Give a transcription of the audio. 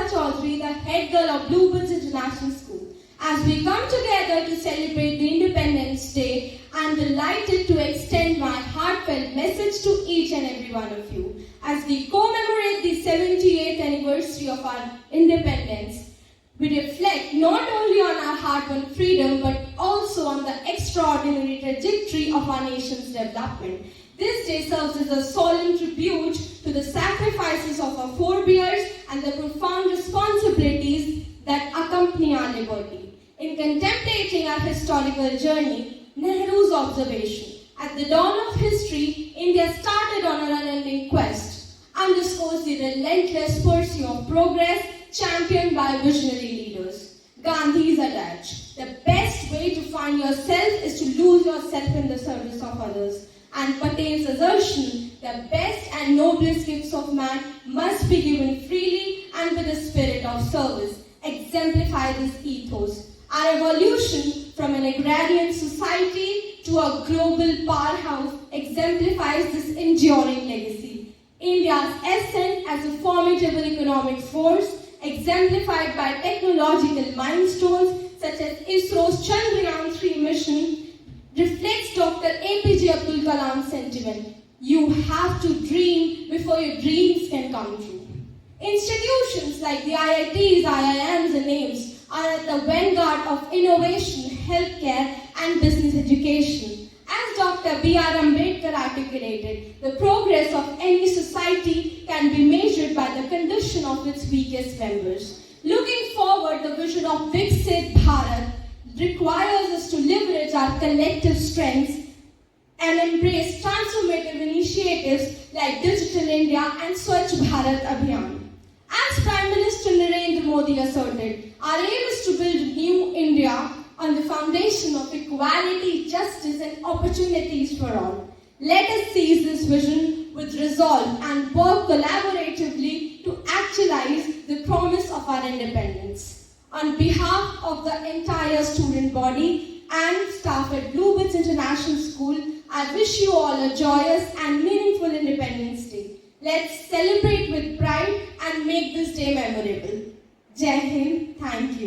Arpita Chaudhary, the head girl of Bluebirds International School. As we come together to celebrate the Independence Day, I am delighted to extend my heartfelt message to each and every one of you. As we commemorate the 78th anniversary of our independence, we reflect not only on our hard-won freedom but also on the extraordinary trajectory of our nation's development. This day serves as a solemn tribute to the sacrifices of our forebears and the profound responsibilities that accompany our liberty. In contemplating our historical journey, Nehru's observation, at the dawn of history, India started on an unending quest, underscores the relentless pursuit of progress championed by visionary leaders. Gandhi's adage, the best way to find yourself is to lose yourself in the service of others. And Patel's assertion, the best and noblest gifts of man must be given freely and with a spirit of service, exemplify this ethos. Our evolution from an agrarian society to a global powerhouse exemplifies this enduring legacy. India's ascent as a formidable economic force, exemplified by technological milestones such as ISRO's Chandrayaan-3 mission, reflects Dr. APJ Abdul Kalam's sentiment. You have to dream before your dreams can come true. Institutions like the IITs, IIMs and AIIMS are at the vanguard of innovation, healthcare and business education. As Dr. B.R. Ambedkar articulated, the progress of any society can be measured by the condition of its weakest members. Looking forward, the vision of Viksit Bharat requires us to leverage our collective strengths and embrace transformative initiatives like Digital India and Swachh Bharat Abhiyan. As Prime Minister Narendra Modi asserted, our aim is to build a new India on the foundation of equality, justice and opportunities for all. Let us seize this vision with resolve and work collaboratively to actualize the promise of our independence. On behalf of the entire student body and staff at Bluebirds International School, I wish you all a joyous and meaningful Independence Day. Let's celebrate with pride and make this day memorable. Jai Hind, thank you.